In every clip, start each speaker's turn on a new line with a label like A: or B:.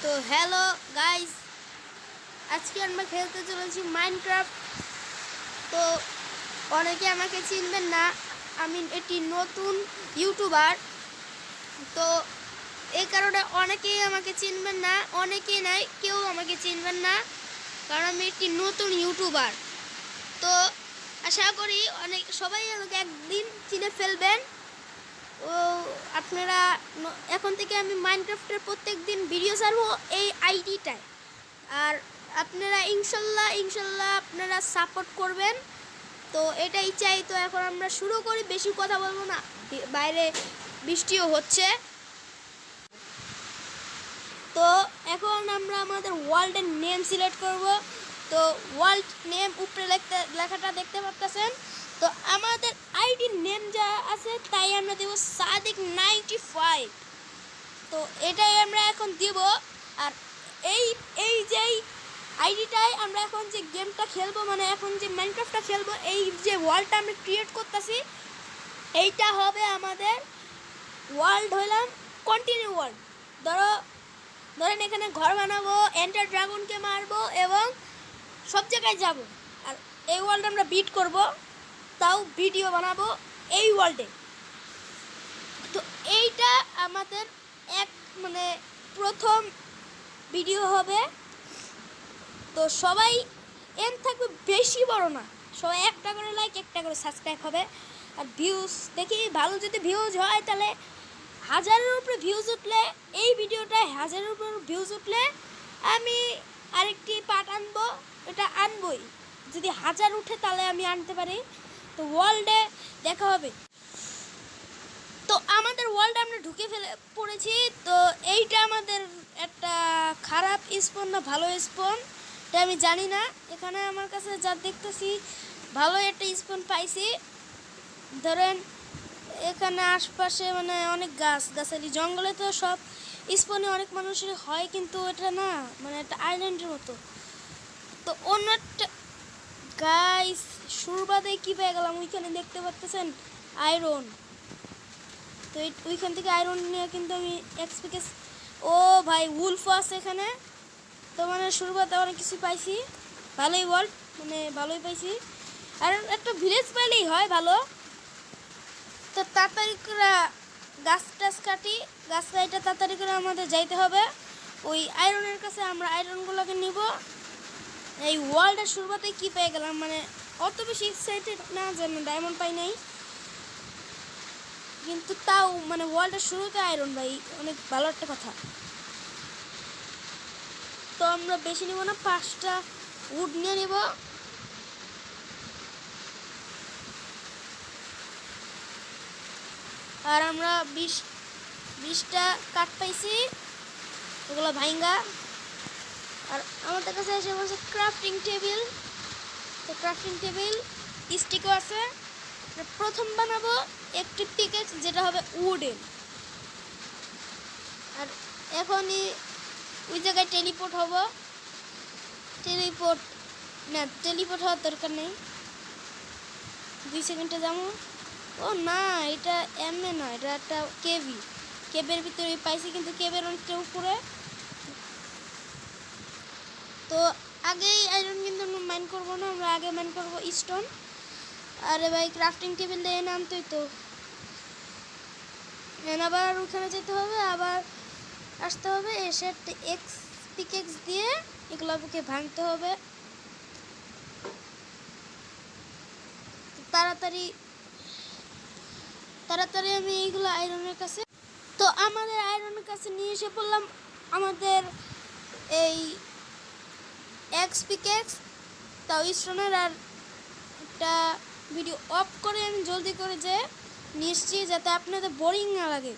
A: তো hello guys, আজকে আমরা খেলতে চলেছি মাইনক্রাফট। তো অনেকে আমাকে চিনবেন না, আমি একটি নতুন ইউটিউবার। তো এই কারণে অনেকেই আমাকে চিনবেন না, অনেকেই নাই কেউ আমাকে চিনবেন না, কারণ আমি একটি নতুন ইউটিউবার। তো আশা করি সবাই আমাকে একদিন চিনে ফেলবেন। ও আপনারা এখন থেকে আমি মাইনক্রাফটের প্রত্যেক দিন ভিডিও ছাড়বো এই আইডিটায়। আর আপনারা ইনশাল্লাহ আপনারা সাপোর্ট করবেন। তো এটাই চাই। তো এখন আমরা শুরু করি, বেশি কথা বলবো না, বাইরে বৃষ্টিও হচ্ছে। তো এখন আমরা আমাদের ওয়ার্ল্ডের নেম সিলেক্ট করব। তো ওয়ার্ল্ড নেম উপরে লেখাটা দেখতে পাচ্ছেন। তো আমাদের আইডির নেম যা আছে তাই আমরা দেব সাদিক 95। তো এটাই আমরা এখন দিব। আর এই যে আইডিটাই আমরা এখন যে গেমটা খেলবো, মানে এখন যে মাইনক্রাফটটা খেলবো, এই যে ওয়ার্ল্ডটা আমরা ক্রিয়েট করতেছি এইটা হবে আমাদের ওয়ার্ল্ড, হইলাম কন্টিনিউ ওয়ার্ল্ড। ধরেন এখানে ঘর বানাবো, এন্টার ড্রাগনকে মারবো এবং সব জায়গায় যাব। আর এই ওয়ার্ল্ড আমরা বিট করব, তাও ভিডিও বানাবো এই ওয়ার্ল্ডে। তো এইটা আমাদের প্রথম ভিডিও হবে। তো সবাই এম থাকবে, বেশি বড় না, সবাই একটা করে লাইক, একটা করে সাবস্ক্রাইব হবে। আর ভিউজ দেখি, ভালো যদি ভিউজ হয় তাহলে 1000-এর উপরে ভিউজ উঠলে, এই ভিডিওটায় 1000-এর উপর ভিউজ উঠলে আমি আরেকটি পার্ট আনবো। এটা আনবই, যদি 1000 উঠে তাহলে আমি আনতে পারি। তো ওয়ার্ল্ডে দেখা হবে। তো আমাদের ওয়ার্ল্ডে আমরা ঢুকে পড়েছি। তো এইটা আমাদের একটা খারাপ স্পন না ভালো স্পন এটা আমি জানি না। এখানে আমার কাছে যা দেখতেছি ভালো একটা স্পন পাইছি। ধরেন এখানে আশপাশে অনেক গাছগাছালি, জঙ্গলে তো সব স্পনে অনেক মানুষের হয়, কিন্তু এটা না, একটা আইল্যান্ডের মতো। তো অন্য একটা গাইস সুরবাদে কি পেয়ে গেলাম, ওইখানে দেখতে পাচ্ছেন আয়রন। তো ওইখান থেকে আয়রন নিয়ে কিন্তু আমি এক্সপিকেস, ও ভাই উলফ আছে এখানে। তো শুরুতে অনেক কিছু পাইছি, ভালোই ওয়ার্ল্ড, ভালোই পাইছি। আর একটা ভিলেজ পাইলেই হয় ভালো। তো তাড়াতাড়ি করে গাছ টাছ কাটি, গাছ কাটা তাড়াতাড়ি করে আমাদের যাইতে হবে ওই আয়রনের কাছে। আমরা আয়রনগুলোকে নিব। এই ওয়ার্ল্ডের শুরুতেই কি পেয়ে গেলাম, অত বেশি এক্সাইটেড না যেন ডায়মন্ড পাই নাই, কিন্তু তাও ওয়ার্ল্ডের শুরুতে আয়রন ভাই অনেক ভালো একটা কথা। তো আমরা বেশি নিব না, 5টা উড নিয়ে নিব। আর আমরা 20টা কাঠ পাইছি, ওগুলো ভাইঙ্গা। আর আমাদের কাছে এসে বলছে ক্রাফটিং টেবিল। তো ক্রাফটিং টেবিল স্টিকও আছে। প্রথম বানাবো একটি পিকেক্স, যেটা হবে উডেন। আর এখনই ওই জায়গায় টেলিপোর্ট হব। টেলিপোর্ট হওয়ার দরকার নেই, 2 সেকেন্ডে যাবো। ও না, এটা এমএ না, এটা একটা কেবের ভিতরে পাইছি, কিন্তু কেবের অনেকটা উপরে। তো আগেই আয়রন কিন্তু আমরা মাইন করবো না, আমরা আগে মাইন করবো স্টোন। আরে ভাই ক্রাফটিং টেবিল দিয়ে নামতোই তো, আবার ওখানে যেতে হবে, আবার আসতে হবে, এসে পিকেক্স দিয়ে এগুলোকে ভাঙতে হবে। তাড়াতাড়ি আমি এইগুলো আয়রনের কাছে। তো আমাদের আয়রনের কাছে নিয়ে এসে পড়লাম আমাদের এই পিকেক্স, তাও স্টোনের। আর একটা ভিডিও অফ করে আমি জলদি করে যে নিশ্চি, যাতে আপনাদের বোরিং না লাগে।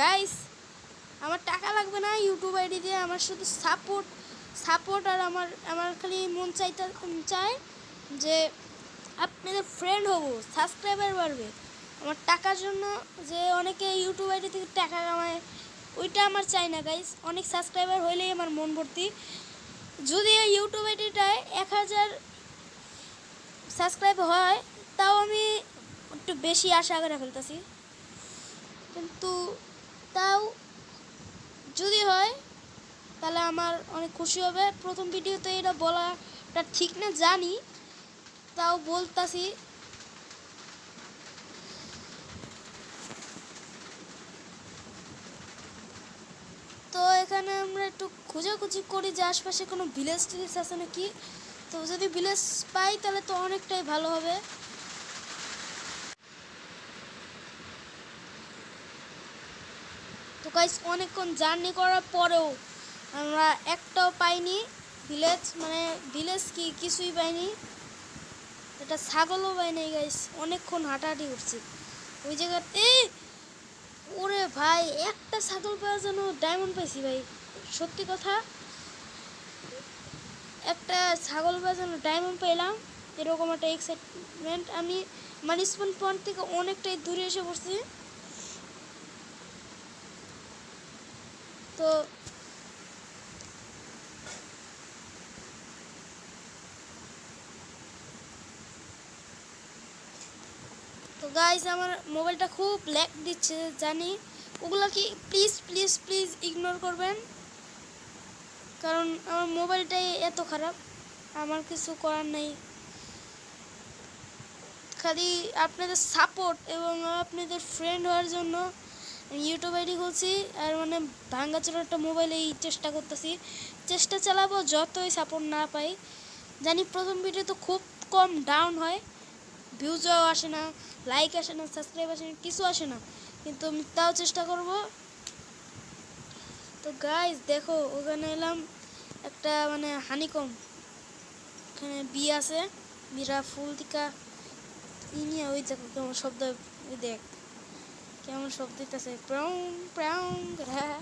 A: গাইস আমার টাকা লাগবে না ইউটিউব আইডি দিয়ে, আমার শুধু সাপোর্ট। আর আমার খালি মন চায় যে আপনাদের ফ্রেন্ড হব, সাবস্ক্রাইবার বাড়বে। আমার টাকার জন্য যে অনেকে ইউটিউব আইডি থেকে টাকা কামায়, ওইটা আমার চাই না গাইস। অনেক সাবস্ক্রাইবার হইলেই আমার মন ভর্তি। যদি এই ইউটিউব আইডিটায় 1000 সাবস্ক্রাইব হয়, তাও আমি একটু বেশি আশা করে ফেলতেছি, কিন্তু তাও যদি হয় তাহলে আমার অনেক খুশি হবে। প্রথম ভিডিওতে এটা বলাটা ঠিক না জানি, তাও বলতাছি। তো এখানে আমরা একটু খোঁজাখুঁজি করি যে আশপাশে কোনো ভিলেজ টিলেজ আছে নাকি। তো যদি ভিলেজ পাই তাহলে তো অনেকটাই ভালো হবে। তো গাইস অনেকক্ষণ জার্নি করার পরেও আমরা একটাও পাইনি ভিলেজ, মানে ভিলেজ কিছুই পাইনি। এটা ছাগলও পাইনি গাইস, অনেকক্ষণ হাঁটাহাঁটি করছি ওই জায়গাতে। ওরে ভাই, একটা ছাগল পাওয়ার জন্য ডায়মন্ড পাইছি ভাই, সত্যি কথা। একটা ছাগল পাওয়ার জন্য ডায়মন্ড পেলাম, এরকম একটা এক্সাইটমেন্ট। আমি মানে স্পন পয়েন্ট থেকে অনেকটাই দূরে এসে পড়ছি। তো তো গাইস আমার মোবাইলটা খুব ল্যাগ দিচ্ছে জানি, ওগুলা কি প্লিজ প্লিজ প্লিজ ইগনোর করবেন, কারণ আমার মোবাইলটাই এত খারাপ, আমার কিছু করার নেই। খালি আপনাদের সাপোর্ট এবং আপনাদের ফ্রেন্ড হওয়ার জন্য ইউটিউব আইডি খুলছি, আর মানে ভাঙ্গাচোরা একটা মোবাইলেই চেষ্টা করতেছি, চেষ্টা চালাবো যতই সাপোর্ট না পাই। জানি প্রথম ভিডিও তো খুব কম ডাউন হয়, ভিউজও আসে না, লাইক আসে না, সাবস্ক্রাইব আসে না, কিছু আসে না, কিন্তু আমি তাও চেষ্টা করব। তো গাইস দেখো ওখানে এলাম, একটা মানে হানিকম, এখানে বি আছে, বিরা ফুল দিকা নিয়ে ওই দেখো কেমন শব্দ, ওই দেখ কেমন শব্দ দিতেছে, প্রাউং প্রাউং। হ্যাঁ,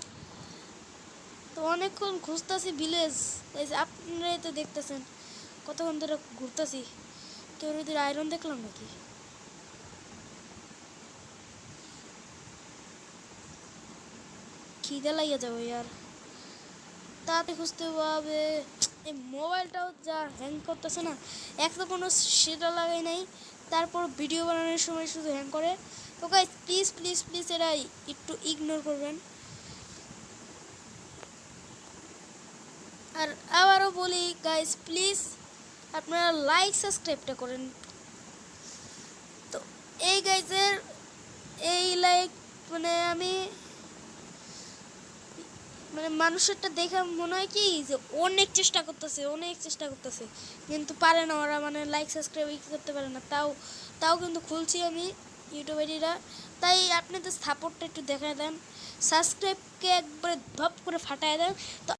A: তো অনেকক্ষণ খুঁজতেছি ভিলেজ, এই যে আপনারাই তো দেখতেছেন কতক্ষণ ধরে ঘুরতেছি। কেউ ওদের আয়রন দেখলাম নাকি? খিদে লাগিয়ে যাবো ইয়ার, তাতে খুঁজতে হবে। এই মোবাইলটাও যা হ্যাং করতেছে না, একটা কোনো সেটা লাগাই নাই, তারপর ভিডিও বানানোর সময় শুধু হ্যাং করে। তো গাইস প্লিজ প্লিজ প্লিজ এটা একটু ইগনোর করবেন। আর আবারও বলি গাইস প্লিজ আপনারা লাইক সাবস্ক্রাইবটা করেন। তো এই গাইজের এই লাইক মানে আমি মানে মানুষেরটা দেখে মনে হয় কি যে অনেক চেষ্টা করতেছে কিন্তু পারে না, ওরা মানে লাইক সাবস্ক্রাইব করতে পারে না। তাও তাও কিন্তু খুলছি আমি ইউটিউব আইডিটা। তাই আপনাদের সাপোর্টটা একটু দেখায় দেন, সাবস্ক্রাইবকে একবারে ধপ করে ফাটায় দেন। তো